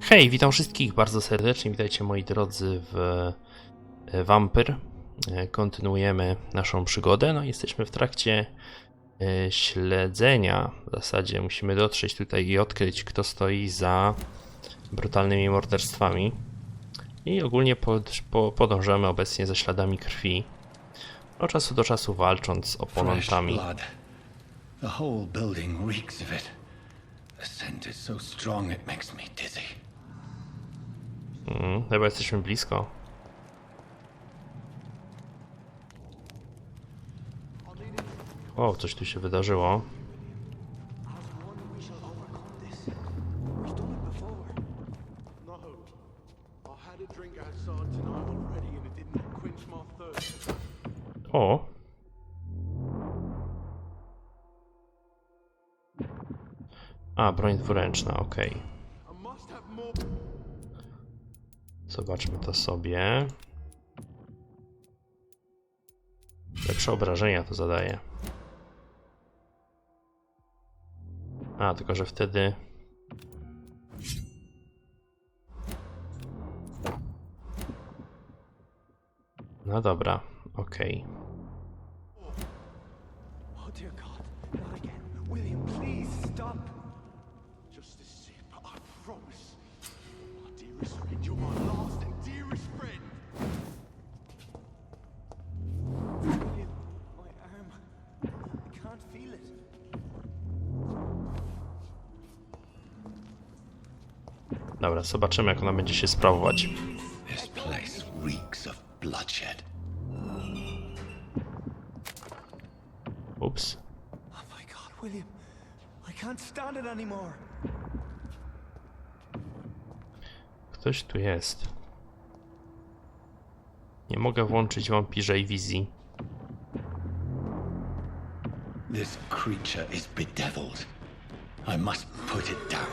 Hej, witam wszystkich bardzo serdecznie, witajcie moi drodzy w Vampyr. Kontynuujemy naszą przygodę, no jesteśmy w trakcie śledzenia. W zasadzie musimy dotrzeć tutaj i odkryć, kto stoi za brutalnymi morderstwami. I ogólnie podążamy obecnie za śladami krwi, od czasu do czasu walcząc z oponentami. The whole building reeks of it. The scent is so strong it makes me dizzy. Chyba jesteśmy blisko. O, coś tu się wydarzyło. O! A, broń dwuręczna, okej. Zobaczmy to sobie. Lepsze obrażenia to zadaje. A, tylko że wtedy... No dobra, okej. Dobra, zobaczymy, jak ona będzie się sprawować. This place reeks of bloodshed. Ups. Oh my God, William, I can't stand it anymore. Ktoś tu jest. Nie mogę włączyć wampirze wizji. This creature is bedeviled. I must put it down.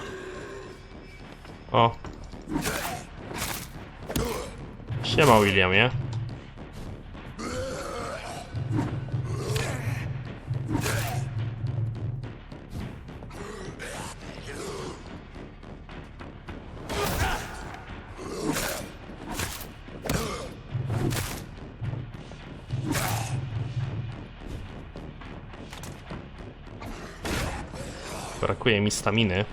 O! Siema, Williamie. Brakuje mi staminy.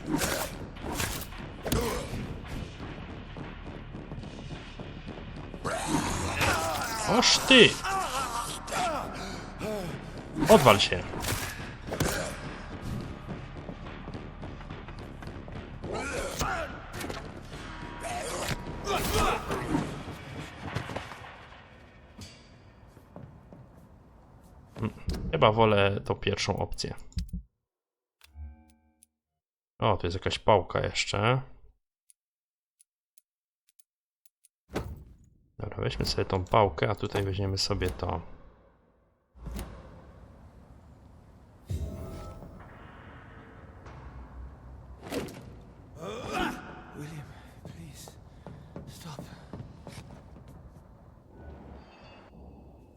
Oż ty! Odwal się! Chyba wolę tą pierwszą opcję. O, tu jest jakaś pałka jeszcze. Dobra, weźmy sobie tą pałkę, a tutaj weźmiemy sobie to. William, please, stop.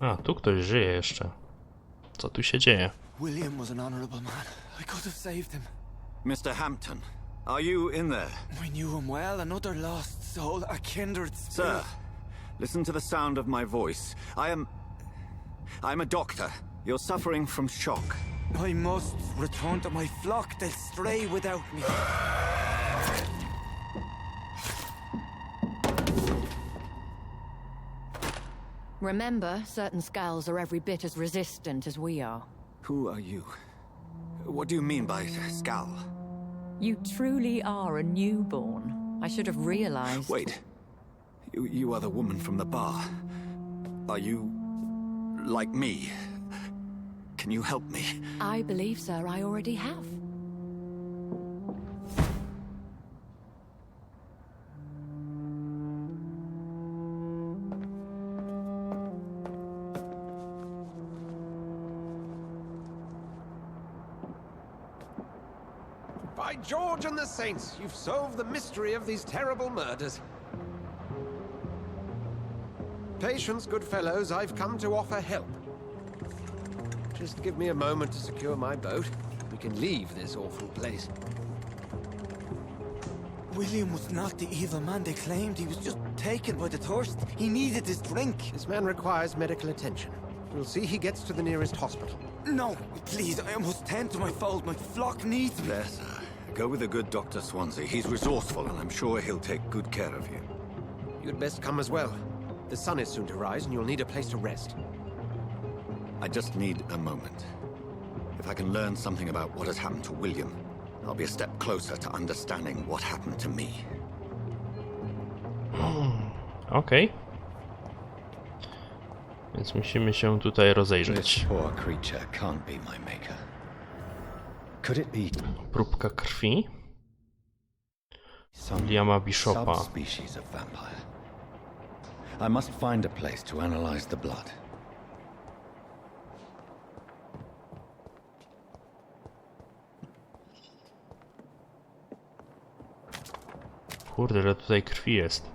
A, tu ktoś żyje jeszcze. Co tu się dzieje? William was an honorable man. I could have saved him. Mr. Hampton, are you in there? I knew him well, another lost soul, a kindred spirit. Sir, listen to the sound of my voice. I'm a doctor. You're suffering from shock. I must return to my flock. They'll stray without me. Remember, certain skulls are every bit as resistant as we are. Who are you? What do you mean by skull? You truly are a newborn. I should have realized. Wait. You are the woman from the bar. Are you like me? Can you help me? I believe, sir, I already have. By George and the Saints, you've solved the mystery of these terrible murders. Patience, good fellows, I've come to offer help. Just give me a moment to secure my boat. We can leave this awful place. William was not the evil man they claimed. He was just taken by the thirst. He needed his drink. This man requires medical attention. We'll see he gets to the nearest hospital. No, please, I must tend to my fold. My flock needs me. There, sir. Go with the good Dr. Swansea. He's resourceful, and I'm sure he'll take good care of you. You'd best come as well. The sun is soon to rise, and you'll need a place to rest. I just need a moment. If I can learn something about what has happened to William, I'll be a step closer to understanding what happened to me. Okej. Więc musimy się tutaj This rozejrzeć. poor creature can't be my maker. Could it be Próbka krwi some Williama Bishopa. subspecies of vampire? I must find a place to analyze the blood. Kurde, ile tutaj krwi jest.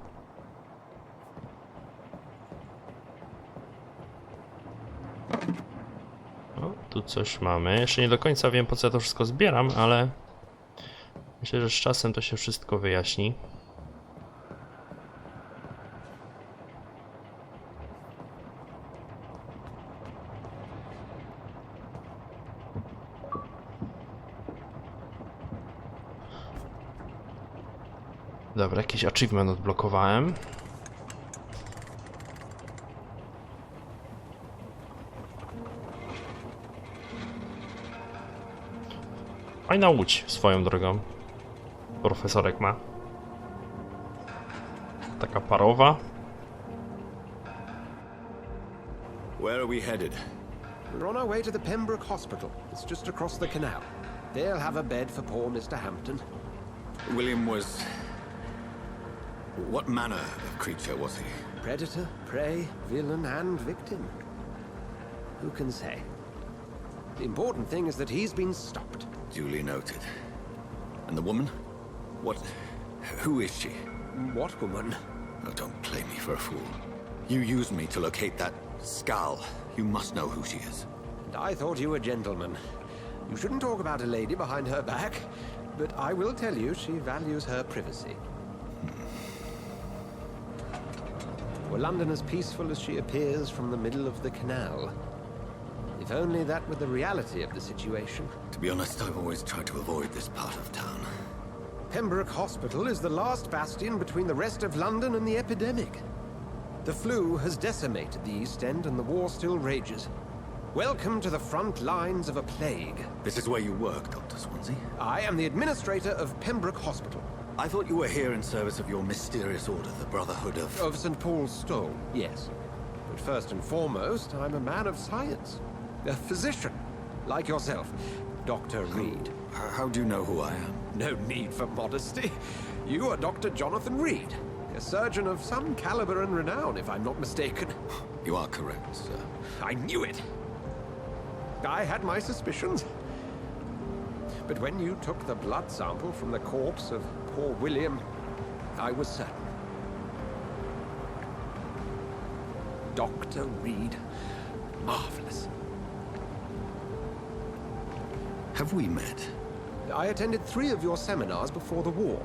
O, tu coś mamy. Jeszcze nie do końca wiem, po co ja to wszystko zbieram, ale myślę, że z czasem to się wszystko wyjaśni. Dobra, jakiś achievement odblokowałem. Fajna łódź swoją drogą. Profesorek ma. Taka parowa. Where are we headed? We're on our way to the Pembroke Hospital. It's just across the canal. They'll have a bed for poor Mr. Hampton. William was... What manner of creature was he? Predator, prey, villain, and victim. Who can say? The important thing is that he's been stopped. Duly noted. And the woman? What... Who is she? What woman? Oh, don't play me for a fool. You used me to locate that skull. You must know who she is. And I thought you a gentleman. You shouldn't talk about a lady behind her back, but I will tell you she values her privacy. Were London as peaceful as she appears from the middle of the canal? If only that were the reality of the situation. To be honest, I've always tried to avoid this part of town. Pembroke Hospital is the last bastion between the rest of London and the epidemic. The flu has decimated the East End and the war still rages. Welcome to the front lines of a plague. This is where you work, Dr. Swansea? I am the administrator of Pembroke Hospital. I thought you were here in service of your mysterious order, the Brotherhood of... Of St. Paul's Stole, yes. But first and foremost, I'm a man of science. A physician, like yourself, Dr. Reed. How do you know who I am? No need for modesty. You are Dr. Jonathan Reed, a surgeon of some caliber and renown, if I'm not mistaken. You are correct, sir. I knew it! I had my suspicions. But when you took the blood sample from the corpse of poor William, I was certain. Dr. Reed. Marvelous. Have we met? I attended 3 of your seminars before the war.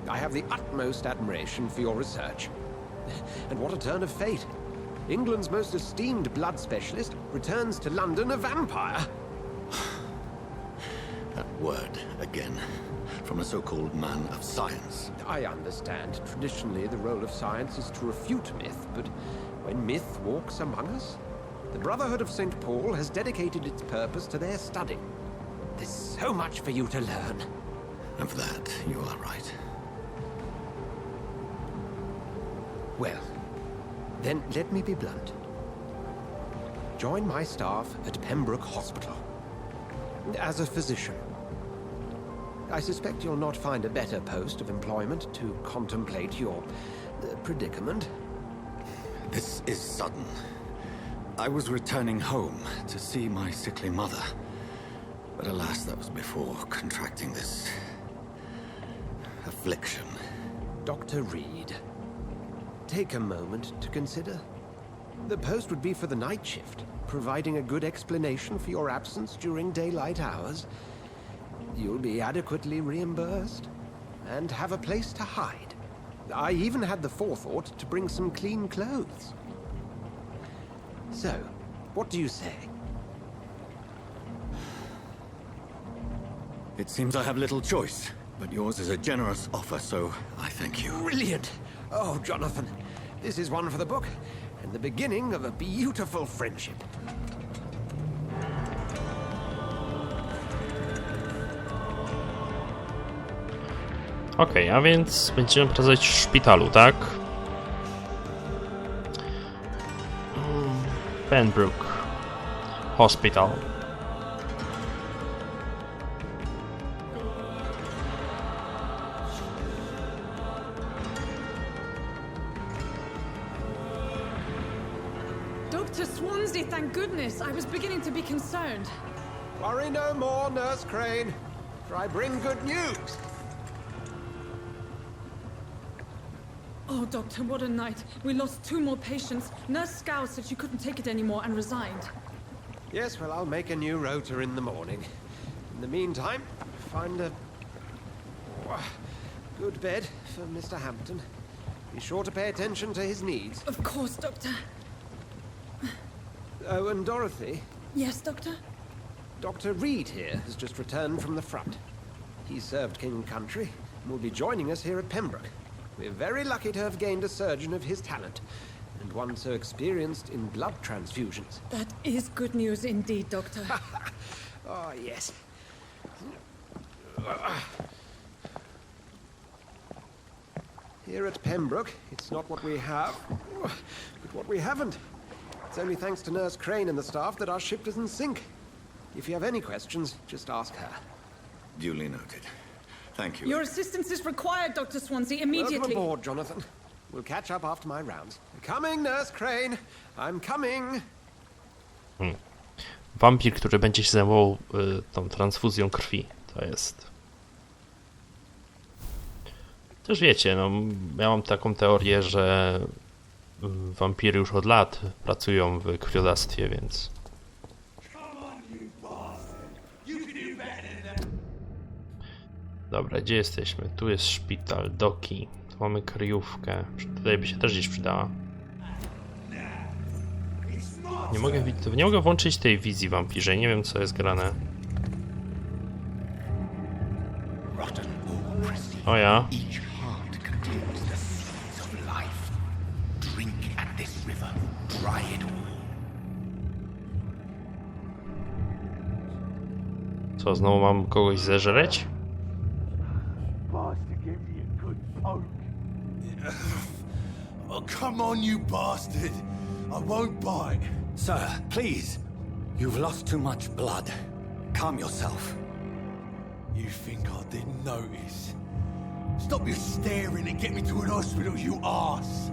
I have the utmost admiration for your research. And what a turn of fate. England's most esteemed blood specialist returns to London a vampire. That word, again. From a so-called man of science. I understand. Traditionally, the role of science is to refute myth, but when myth walks among us, the Brotherhood of St. Paul has dedicated its purpose to their study. There's so much for you to learn. Of that, you are right. Well, then let me be blunt. Join my staff at Pembroke Hospital. As a physician. I suspect you'll not find a better post of employment to contemplate your predicament. This is sudden. I was returning home to see my sickly mother. But alas, that was before contracting this... affliction. Dr. Reed, take a moment to consider. The post would be for the night shift, providing a good explanation for your absence during daylight hours. You'll be adequately reimbursed. and have a place to hide. I even had the forethought to bring some clean clothes. So, what do you say? It seems I have little choice, but yours is a generous offer, so I thank you. Brilliant! Oh, Jonathan, this is one for the book, and the beginning of a beautiful friendship. Okej, a więc będziemy pracować w szpitalu, tak? Pembroke Hospital. Dr. Swansea, thank goodness. I was beginning to be concerned. Worry no more, Nurse Crane, for I bring good news. Oh, Doctor, what a night. We lost 2 more patients. Nurse Scow said she couldn't take it anymore and resigned. Yes, well, I'll make a new rota in the morning. In the meantime, find a good bed for Mr. Hampton. Be sure to pay attention to his needs. Of course, Doctor. Oh, and Dorothy, Yes, Doctor? Dr. Reed here has just returned from the front. He served King and Country and will be joining us here at Pembroke. We're very lucky to have gained a surgeon of his talent, and one so experienced in blood transfusions. That is good news indeed, Doctor. Oh, yes. Here at Pembroke, it's not what we have, but what we haven't. It's only thanks to Nurse Crane and the staff that our ship doesn't sink. If you have any questions, just ask her. Duly noted. Thank you. Your assistance is required, Dr. Swansea, Welcome immediately. aboard, Jonathan. We'll catch up after my rounds. Coming, Nurse Crane. I'm coming. Wampir, który będzie się zajmował tą transfuzją krwi. To jest... Też wiecie, no, ja mam taką teorię, że wampiry już od lat pracują w krwiodawstwie, więc... Dobra, gdzie jesteśmy? Tu jest szpital, doki. Tu mamy kryjówkę. Tutaj by się też gdzieś przydała. Nie mogę włączyć tej wizji wampirze. Nie wiem, co jest grane. O ja. Each heart contains the seeds of life. Drink at this river, dry it all. Co, znowu mam kogoś zeżreć? Oh, come on, you bastard! I won't bite. Sir, please. You've lost too much blood. Calm yourself. You think I didn't notice? Stop your staring and get me to an hospital, you arse!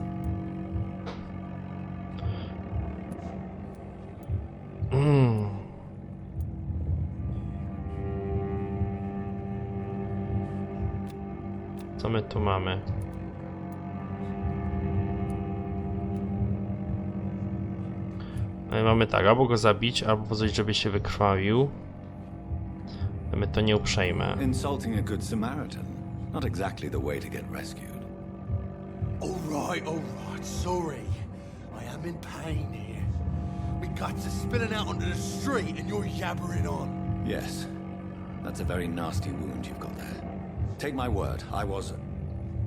Co my tu mamy? No i mamy tak, albo go zabić, albo pozwolić, żeby się wykrwawił. Ale my to nie uprzejme. Insulting a good Samaritan. Not exactly the way to get rescued. All right, sorry. I am in pain here. My guts are spilling out onto the street and you're yabbering on. Yes. That's a very nasty wound you've got there. Take my word,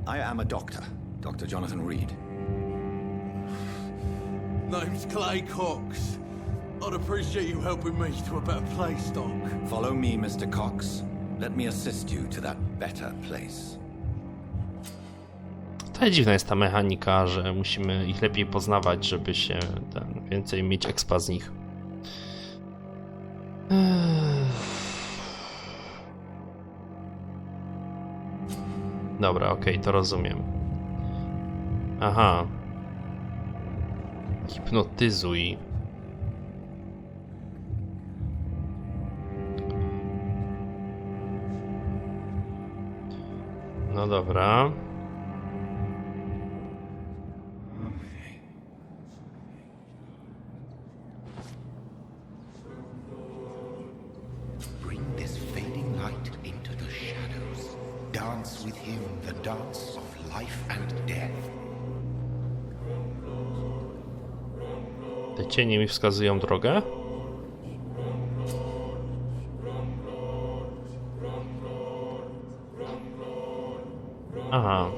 I am a doctor. Dr. Jonathan Reed. Name's Clay Cox. I'd appreciate you helping me to a better place, Doc. Follow me, Mr. Cox. Let me assist you to that better place. To dziwna jest ta mechanika, że musimy ich lepiej poznawać, żeby się więcej mieć expa z nich. Dobra, okej, to rozumiem. Aha. Hipnotyzuj. No dobra. Bring this fading light into the shadows. dance with him the dance of life and death. Te cienie mi wskazują drogę. Aha.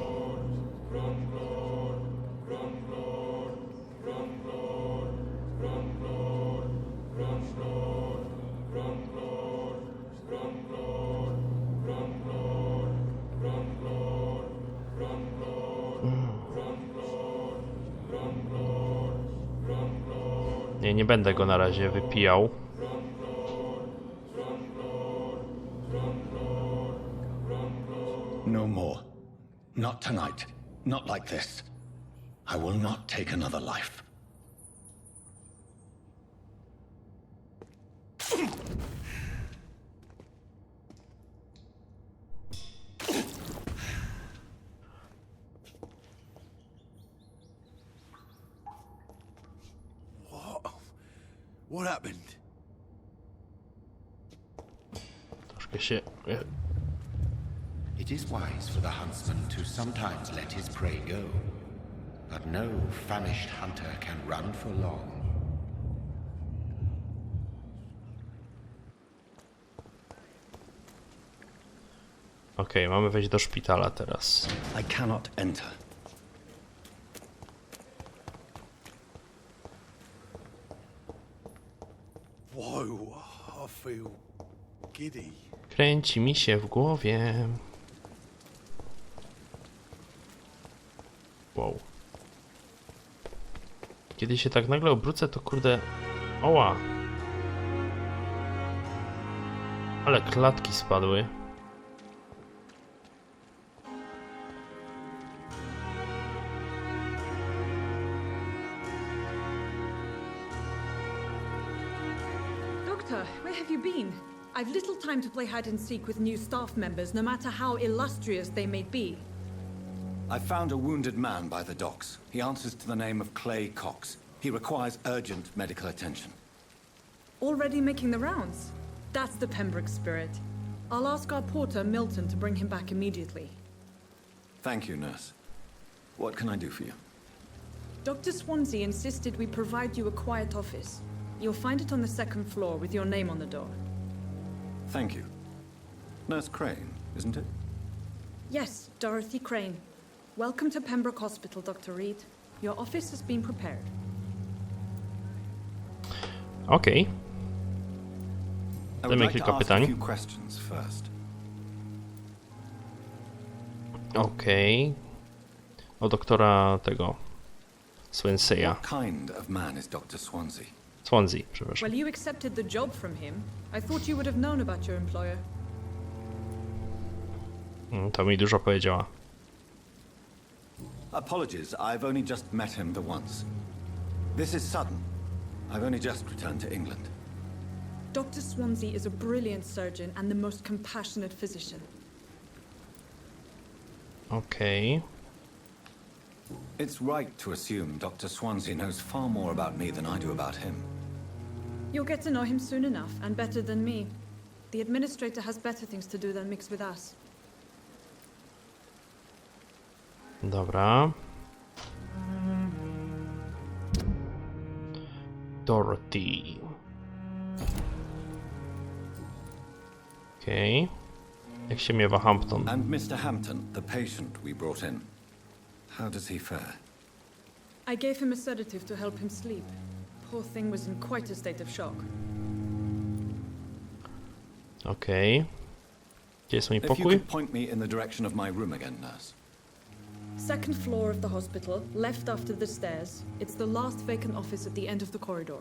Nie będę go na razie wypijał. No more. Not tonight. Not like this. I will not take another life. What happened? Troszkę się... It is wise for the huntsman to sometimes let his prey go, but no famished hunter can run for long. Okej, mamy wejść do szpitala teraz. I cannot enter. Whoa, I feel giddy. Kręci mi się w głowie. Wow. Kiedy się tak nagle obrócę, to kurde... Oła! Ale klatki spadły. Doctor, where have you been? I've little time to play hide and seek with new staff members, no matter how illustrious they may be. I found a wounded man by the docks. He answers to the name of Clay Cox. He requires urgent medical attention. Already making the rounds? That's the Pembroke spirit. I'll ask our porter, Milton, to bring him back immediately. Thank you, nurse. What can I do for you? Dr. Swansea insisted we provide you a quiet office. You'll find it on the second floor with your name on the door. Thank you. Nurse Crane, isn't it? Yes, Dorothy Crane. Welcome to Pembroke Hospital, Dr. Reed. Your office has been prepared. Okej. I would Dajmy like to kilka ask a pytań. few questions first. Okej. O doktora tego... Swanseya. What kind of man is Dr. Swansea? Swansea, przepraszam. Well, you accepted the job from him. I thought you would have known about your employer. To mi dużo powiedziała. Apologies, I've only just met him the once. This is sudden. I've only just returned to England. Dr. Swansea is a brilliant surgeon and the most compassionate physician. Okej. It's right to assume Dr. Swansea knows far more about me than I do about him. You'll get to know him soon enough, and better than me. The administrator has better things to do than mix with us. Dobra. Dorothy. Okej. Jak się miewa Hampton? And Mr. Hampton, the patient we brought in. How does he fare? I gave him a sedative to help him sleep. Poor thing was in quite a state of shock. Okej. Gdzie jest mój If you pokój? could point me in the direction of my room again, nurse. Second floor of the hospital, left after the stairs. It's the last vacant office at the end of the corridor.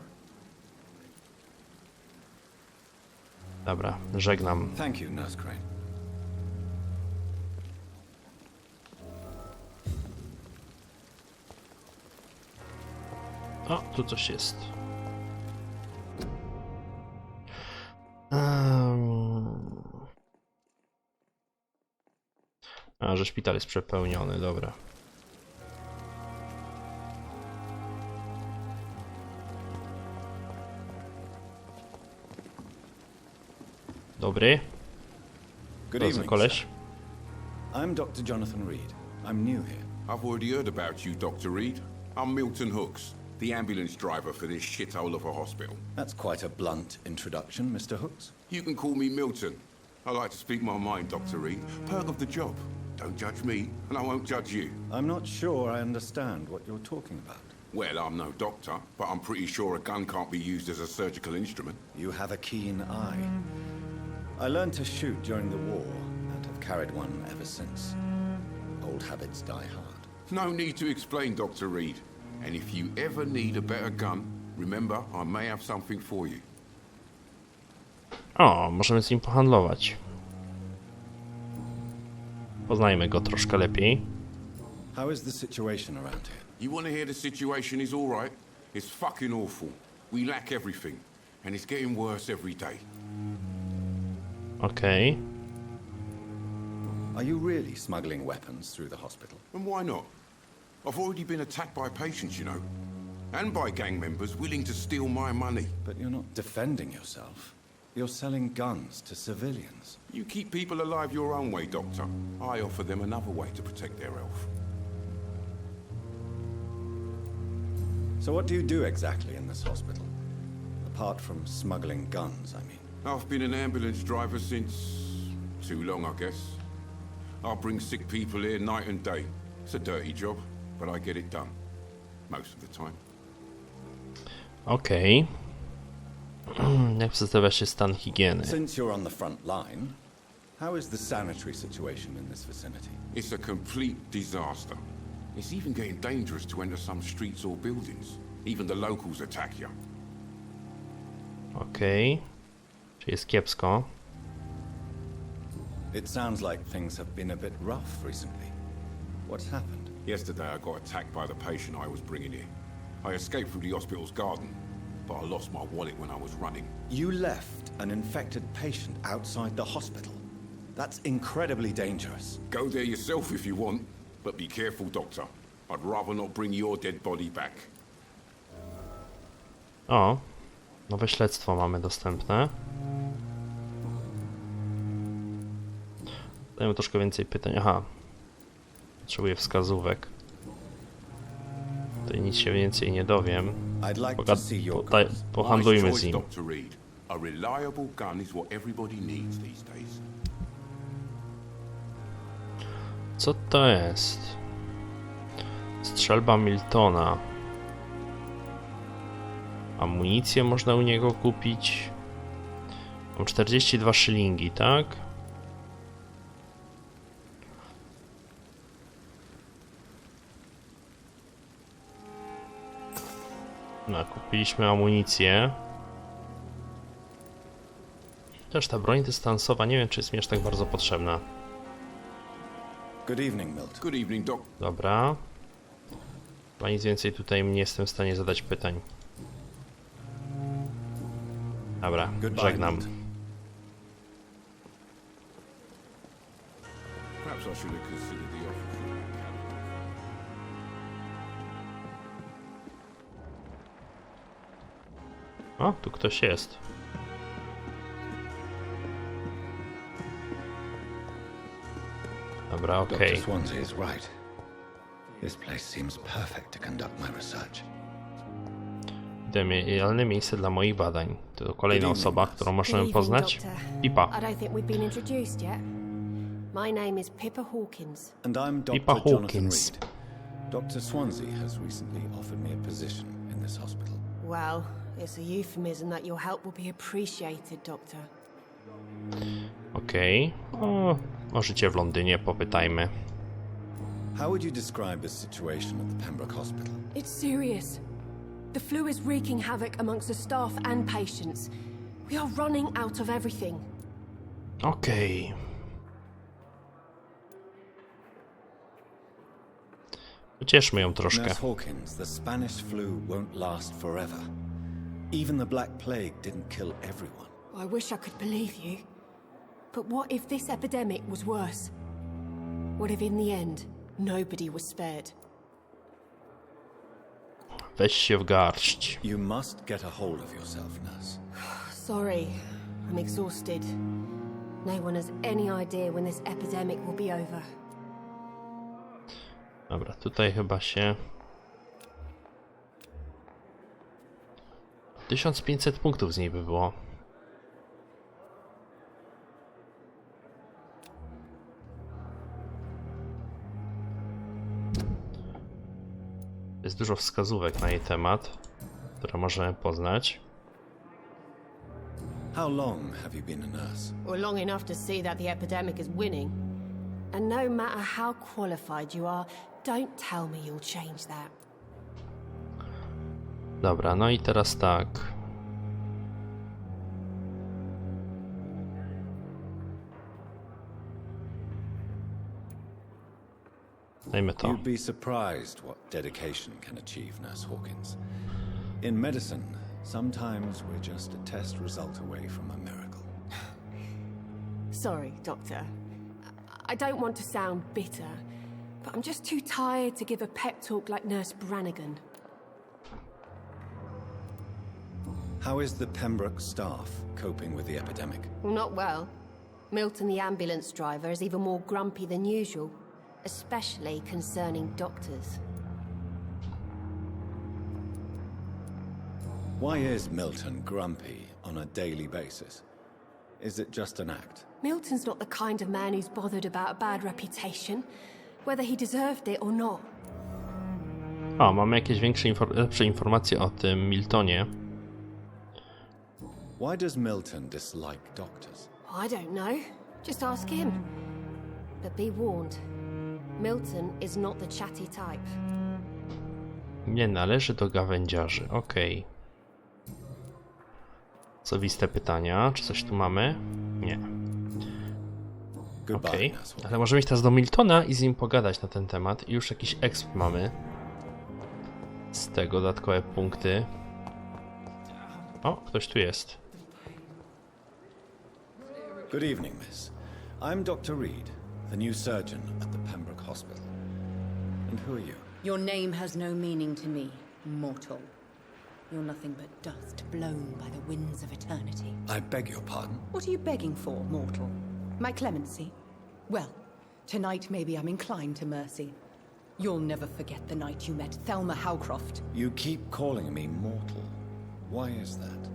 Dobra, żegnam. Thank you, Nurse Crane. O, tu coś jest. A, że szpital jest przepełniony, dobra. Dobry. Good Proszę, evening, koleś. sir. I'm Dr. Jonathan Reed. I'm new here. I've already heard about you, Dr. Reed. I'm Milton Hooks, the ambulance driver for this shithole of a hospital. That's quite a blunt introduction, Mr. Hooks. You can call me Milton. I like to speak my mind, Dr. Reed. Perk of the job. Don't judge me, and I won't judge you. I'm not sure I understand what you're talking about. Well, I'm no doctor, but I'm pretty sure a gun can't be used as a surgical instrument. You have a keen eye. I learned to shoot during the war, and have carried one ever since. Old habits die hard. No need to explain, Dr. Reed. And if you ever need a better gun, remember, I may have something for you. O, możemy z nim pohandlować. Poznajmy go troszkę lepiej. How is the situation around here? You want to hear the situation is all right? It's fucking awful. We lack everything, and it's getting worse every day. Okej. Are you really smuggling weapons through the hospital? And why not? I've already been attacked by patients, you know. And by gang members willing to steal my money. But you're not defending yourself. You're selling guns to civilians. You keep people alive your own way, Doctor. I offer them another way to protect their health. So what do you do exactly in this hospital? Apart from smuggling guns, I mean. I've been an ambulance driver since... too long, I guess. I bring sick people here night and day. It's a dirty job, but I get it done. Most of the time. Okej. Jak przedstawia się stan higieny? Since you're on the front line, how is the sanitary situation in this vicinity? It's a complete disaster. It's even getting dangerous to enter some streets or buildings. Even the locals attack you. Okej. Czyli jest kiepsko. It sounds like things have been a bit rough recently. What's happened? Yesterday I got attacked by the patient I was bringing here. I escaped through the hospital's garden, but I lost my wallet when I was running. You left an infected patient outside the hospital. That's incredibly dangerous. Go there yourself if you want, but be careful, Doctor. I'd rather not bring your dead body back. O, nowe śledztwo mamy dostępne. Dajmy troszkę więcej pytań. Aha. Potrzebuję wskazówek. Tutaj nic się więcej nie dowiem. Pohandlujmy z nim. Dr. Reed. A reliable gun is what everybody needs these days. Co to jest? Strzelba Miltona. Amunicję można u niego kupić. Mam 42 szylingi, tak? No, kupiliśmy amunicję. Też ta broń dystansowa, nie wiem, czy jest mi aż tak bardzo potrzebna. Good evening, Milton. Good evening, Doc. Dobra. Chyba nic więcej tutaj nie jestem w stanie zadać pytań. Dobra, żegnam. Perhaps I should have considered the offer. O, tu ktoś jest. Dobra, okej. Dr. Swansea is right. This place seems perfect to conduct my research. Idealne miejsce dla moich badań. To kolejna osoba, którą możemy poznać. Pipa. I don't think we've been introduced yet. My name is Pippa Hawkins. And I'm Dr. Pippa Jonathan Hawkins. Reed. Dr. Swansea has recently offered me a position in this hospital. Well, it's a euphemism that your help will be appreciated, Doctor. Okej. O życie w Londynie popytajmy. How would you describe the situation at the Pembroke Hospital? It's serious. The flu is wreaking havoc amongst the staff and patients. We are running out of everything. Okej. Ucieszmy ją troszkę. Nurse Hawkins, the Spanish flu won't last forever. Even the Black Plague didn't kill everyone. I wish I could believe you. But what if this epidemic was worse? What if in the end, nobody was spared? Weź się w garść. You must get a hold of yourself, nurse. Sorry, I'm exhausted. No one has any idea when this epidemic will be over. Dobra, tutaj chyba się... 1500 punktów z niej by było. Jest dużo wskazówek na jej temat, które możemy poznać. How long have you been a nurse? Well, long enough to see that the epidemic is winning. And no matter how qualified you are, don't tell me you'll change that. Dobra, no i teraz tak. Dajmy to. You'd be surprised what dedication can achieve, Nurse Hawkins. In medicine, sometimes we're just a test result away from a miracle. Sorry, Doctor. I don't want to sound bitter, but I'm just too tired to give a pep talk like Nurse Brannigan. How is the Pembroke staff coping with the epidemic? Well, not well. Milton, the ambulance driver, is even more grumpy than usual, especially concerning doctors. Why is Milton grumpy on a daily basis? Is it just an act? Milton's not the kind of man who's bothered about a bad reputation, whether he deserved it or not. O, mamy jakieś lepsze informacje o tym Miltonie. Why does Milton dislike doctors? I don't know. Just ask him. But be warned. Milton is not the chatty type. Nie należy do gawędziarzy. Okej. Oczywiste pytania. Czy coś tu mamy? Nie. Okej. Ale możemy iść teraz do Miltona i z nim pogadać na ten temat. I już jakiś exp mamy. Z tego dodatkowe punkty. O, ktoś tu jest. Good evening, miss. I'm Dr. Reed, the new surgeon at the Pembroke Hospital. And who are you? Your name has no meaning to me, mortal. You're nothing but dust blown by the winds of eternity. I beg your pardon? What are you begging for, mortal? My clemency? Well, tonight maybe I'm inclined to mercy. You'll never forget the night you met Thelma Howcroft. You keep calling me mortal. Why is that?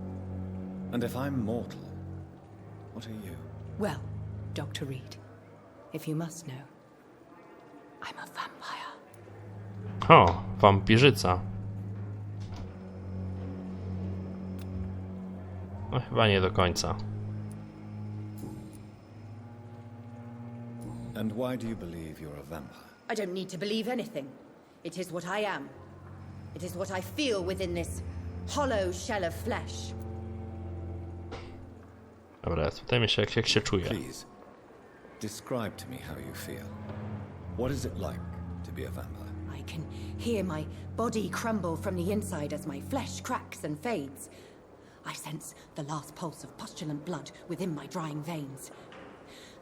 And if I'm mortal, what are you? Well, Dr. Reed, if you must know, I'm a vampire. O, wampirzyca. No chyba nie do końca. And why do you believe you're a vampire? I don't need to believe anything. It is what I am. It is what I feel within this hollow shell of flesh. Dobra, spytajmy się, jak się czuje. Please, describe to me how you feel. What is it like to be a vampire? I can hear my body crumble from the inside as my flesh cracks and fades. I sense the last pulse of postulant blood within my drying veins.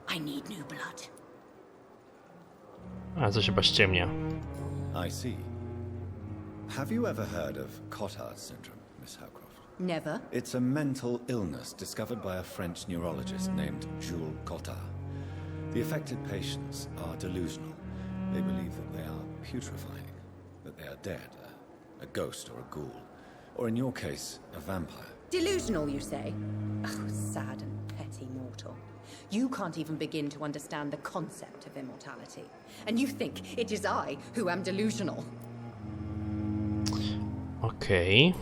I need new blood. A, coś chyba ściemnia. I see. Have you ever heard of Kontakt syndrome, Miss Howcroft? Never. It's a mental illness discovered by a French neurologist named Jules Kottard. The affected patients are delusional. They believe that they are putrefying, that they are dead, a ghost or a ghoul, or in your case, a vampire. Delusional, you say? Oh, sad and petty mortal. You can't even begin to understand the concept of immortality. And you think it is I who am delusional. Okej.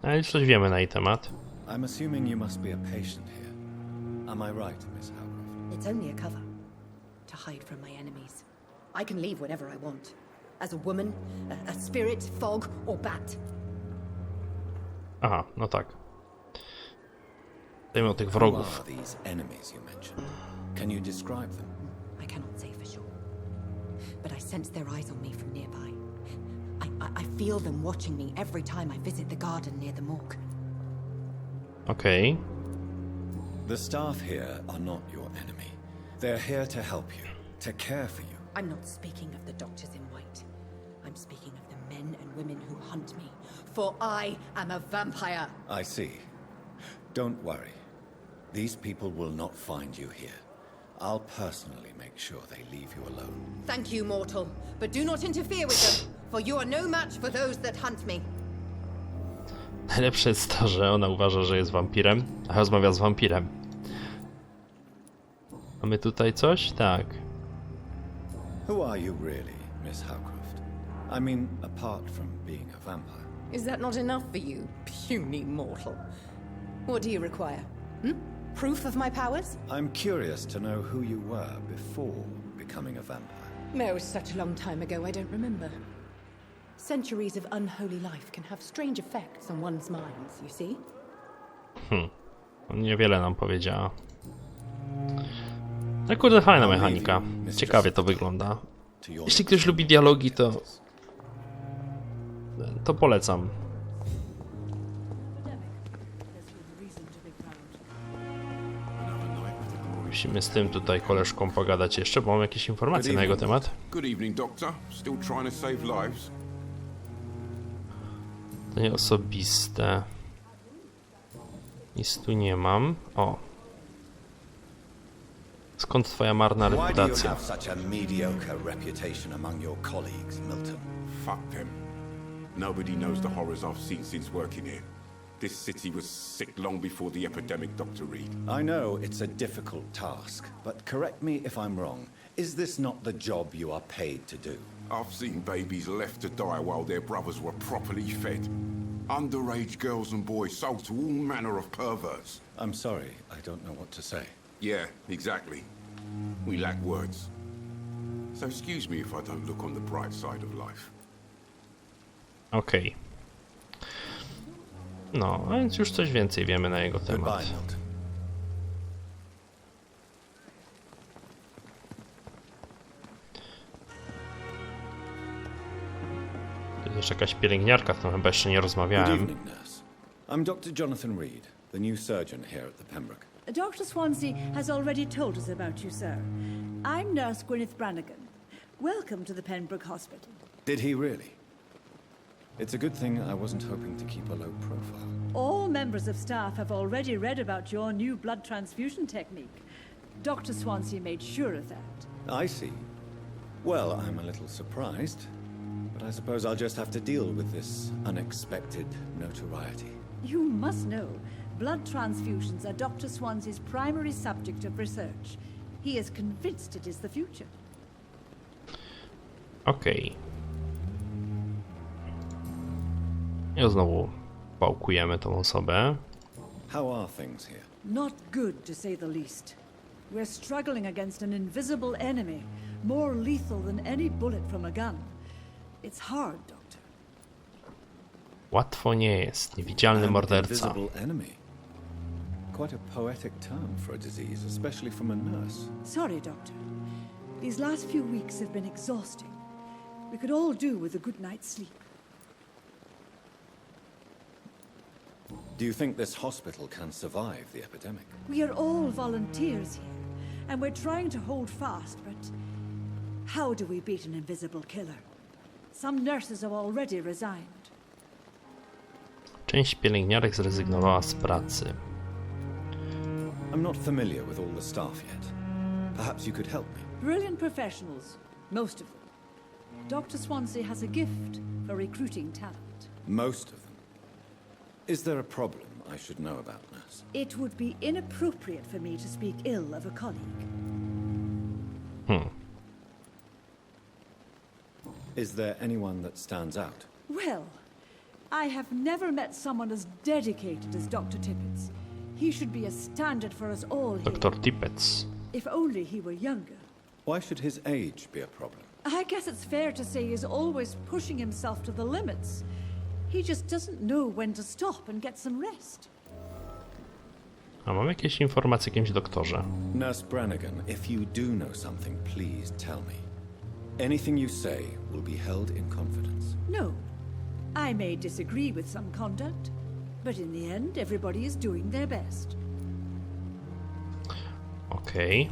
Ale już coś wiemy na jej temat. I'm assuming you must be a patient here. Am I right, Miss Howcroft? It's only a cover. To hide from my enemies. I can leave whenever I want. As a woman, a spirit, fog, or bat. Aha, no tak. Wiemy o tych Who wrogów. are these enemies you mentioned? Can you describe them? I cannot say for sure. But I sense their eyes on me from nearby. I feel them watching me every time I visit the garden near the morgue. Okej. The staff here are not your enemy. They're here to help you, to care for you. I'm not speaking of the doctors in white. I'm speaking of the men and women who hunt me. For I am a vampire. I see. Don't worry. These people will not find you here. I'll personally make sure they leave you alone. Thank you, mortal, but do not interfere with them, for you are no match for those that hunt me. Najlepsze jest to, że ona uważa, że jest wampirem, a rozmawia z wampirem. Mamy tutaj coś? Tak. Who are you really, Miss Howcroft? I mean, apart from being a vampire. Is that not enough for you, puny mortal? What do you require? Proof of my powers? I'm curious to know who you were before becoming a vampire. No, such a long time ago, I don't remember. Centuries of unholy life can have strange effects on one's minds, you see? Niewiele nam powiedziała. No kurde, fajna mechanika. Ciekawie to wygląda. Jeśli ktoś lubi dialogi, to polecam. Musimy z tym tutaj koleżką pogadać jeszcze, bo mam jakieś informacje na jego temat. Good evening, Doctor. Still trying to save lives. To nie osobiste. Nic tu nie mam. O. Skąd twoja marna Why do you reputacja? have such a mediocre reputation among your colleagues, Milton? Fuck them. Nobody knows the horrors I've seen since working here. This city was sick long before the epidemic, Dr. Reed. I know it's a difficult task, but correct me if I'm wrong. Is this not the job you are paid to do? I've seen babies left to die while their brothers were properly fed. Underage girls and boys sold to all manner of perverts. I'm sorry, I don't know what to say. Yeah, exactly. We lack words. So excuse me if I don't look on the bright side of life. Okej. No, a więc już coś więcej wiemy na jego temat. Goodbye, Milton. To jest jeszcze jakaś pielęgniarka, z którą chyba jeszcze nie Good rozmawiałem. evening, nurse. I'm Dr. Jonathan Reed, the new surgeon here at the Pembroke. Dr. Swansea has already told us about you, sir. I'm Nurse Gwyneth Brannigan. Welcome to the Pembroke Hospital. Did he really? It's a good thing I wasn't hoping to keep a low profile. All members of staff have already read about your new blood transfusion technique. Dr. Swansea made sure of that. I see. Well, I'm a little surprised, but I suppose I'll just have to deal with this unexpected notoriety. You must know, blood transfusions are Dr. Swansea's primary subject of research. He is convinced it is the future. Okej. I znowu pałkujemy tą osobę. How are things here? Not good, to say the least. We're struggling against an invisible enemy, more lethal than any bullet from a gun. It's hard, Doctor. Łatwo nie jest. Niewidzialny An morderca. invisible enemy. Quite a poetic term for a disease, especially from a nurse. Sorry, Doctor. These last few weeks have been exhausting. We could all do with a good night's sleep. Do you think this hospital can survive the epidemic? We are all volunteers here, and we're trying to hold fast, but how do we beat an invisible killer? Some nurses have already resigned. Część pielęgniarek zrezygnowała z pracy. I'm not familiar with all the staff yet. Perhaps you could help me. Brilliant professionals, most of them. Dr. Swansea has a gift for recruiting talent. Most of them. Is there a problem I should know about, nurse? It would be inappropriate for me to speak ill of a colleague. Is there anyone that stands out? Well, I have never met someone as dedicated as Dr. Tippett. He should be a standard for us all here. Dr. Tippett. If only he were younger. Why should his age be a problem? I guess it's fair to say he's always pushing himself to the limits. He just doesn't know when to stop and get some rest. A mam jakieś informacje o jakimś doktorze. Nurse Brannigan, if you do know something, please tell me. Anything you say will be held in confidence. No. I may disagree with some conduct, but in the end, everybody is doing their best. Okej.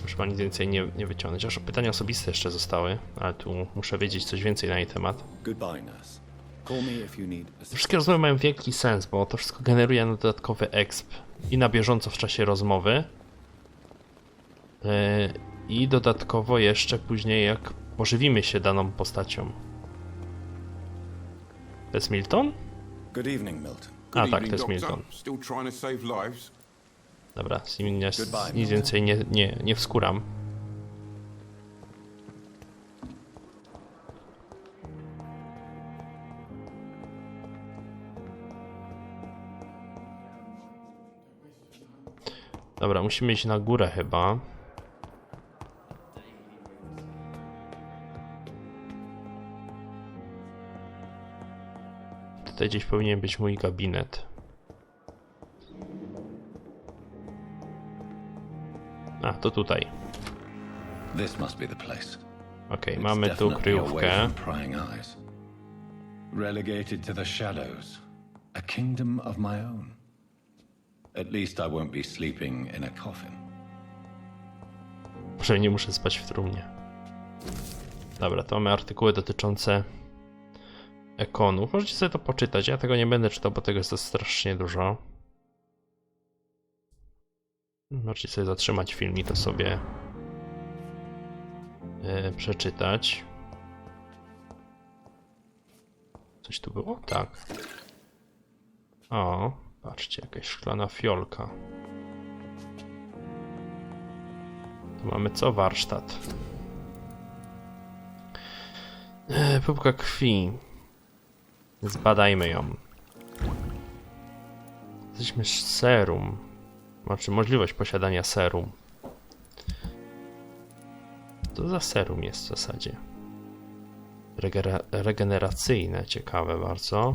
Już chyba nic więcej nie wyciągnąć. Aż pytania osobiste jeszcze zostały, ale tu muszę wiedzieć coś więcej na jej temat. Goodbye, nurse. Call me if you need assistance. Wszystkie rozmowy mają wielki sens, bo to wszystko generuje na dodatkowy exp i na bieżąco w czasie rozmowy. I dodatkowo jeszcze później jak pożywimy się daną postacią. To jest Milton? Good evening, Milton. A tak, to jest Milton. Still trying to save lives? Dobra, z nim nic więcej nie wskuram. Dobra, musimy iść na górę chyba. Tutaj gdzieś powinien być mój gabinet. A, to tutaj. Okej, mamy tu kryjówkę. Relegated to the shadows, a kingdom of my own. At least I won't be sleeping in a coffin. Może nie muszę spać w trumnie. Dobra, to mamy artykuły dotyczące ekonu. Możecie sobie to poczytać. Ja tego nie będę czytał, bo tego jest to strasznie dużo. Możecie sobie zatrzymać film i to sobie przeczytać. Coś tu było? Tak. O, patrzcie, jakaś szklana fiolka. Tu mamy co? Warsztat. Próbka krwi. Zbadajmy ją. Jesteśmy serum. Znaczy możliwość posiadania serum. To za serum jest w zasadzie. Regeneracyjne, ciekawe bardzo.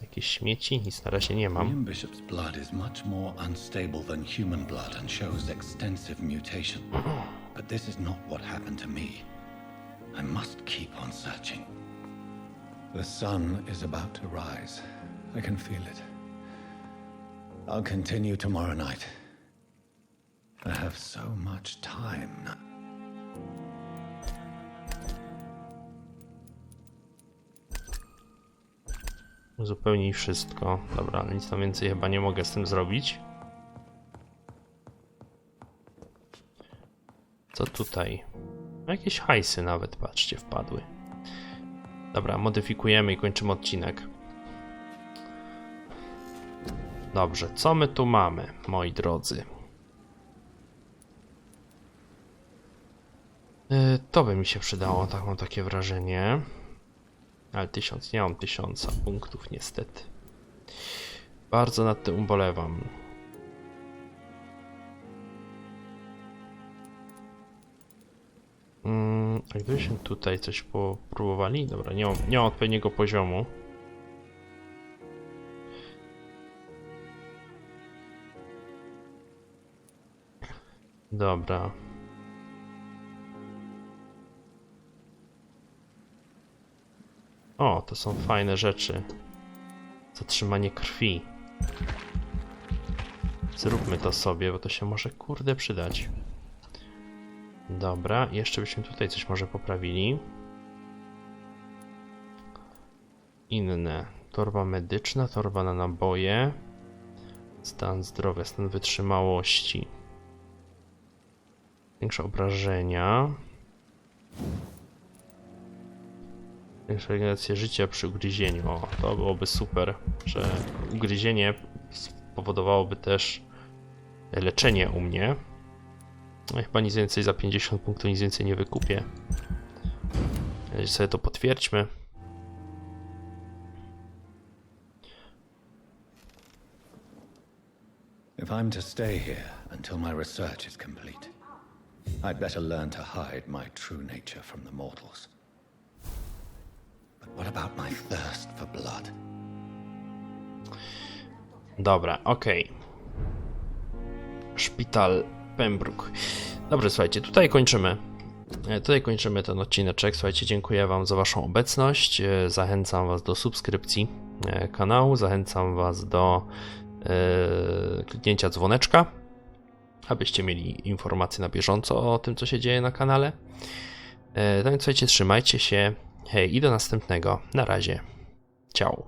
Jakieś śmieci? Nic na razie nie mam. Bishop's blood is much more unstable than human blood and shows extensive mutation. But this is not what happened to me. I must keep on searching. The sun is about to rise. I can feel it. I'll continue tomorrow night. I have so much time now. Uzupełnij wszystko. Dobra, ale nic tam więcej chyba nie mogę z tym zrobić. Co tutaj? Jakieś hajsy nawet, patrzcie, wpadły. Dobra, modyfikujemy i kończymy odcinek. Dobrze, co my tu mamy, moi drodzy? To by mi się przydało, tak mam takie wrażenie. Ale 1000, nie mam 1000 punktów niestety. Bardzo nad tym ubolewam. A gdybyśmy tutaj coś popróbowali? Dobra, nie mam odpowiedniego poziomu. Dobra. O, to są fajne rzeczy. Zatrzymanie krwi. Zróbmy to sobie, bo to się może kurde przydać. Dobra, jeszcze byśmy tutaj coś może poprawili. Inne. Torba medyczna, torba na naboje. Stan zdrowia, stan wytrzymałości. Większe obrażenia. Większa regeneracja życia przy ugryzieniu. O, to byłoby super, że ugryzienie spowodowałoby też leczenie u mnie. No, chyba nic więcej za 50 punktów, nic więcej nie wykupię. Sobie to potwierdźmy. If I'm to stay here until my research is complete, I'd better learn to hide my true nature from the mortals. But what about my thirst for blood? Dobra, okej. Szpital Pembroke. Dobrze, słuchajcie, tutaj kończymy. Ten odcineczek. Słuchajcie, dziękuję wam za waszą obecność. Zachęcam was do subskrypcji kanału. Zachęcam was do kliknięcia dzwoneczka, abyście mieli informacje na bieżąco o tym, co się dzieje na kanale. No więc słuchajcie, trzymajcie się. Hej, i do następnego. Na razie. Ciao.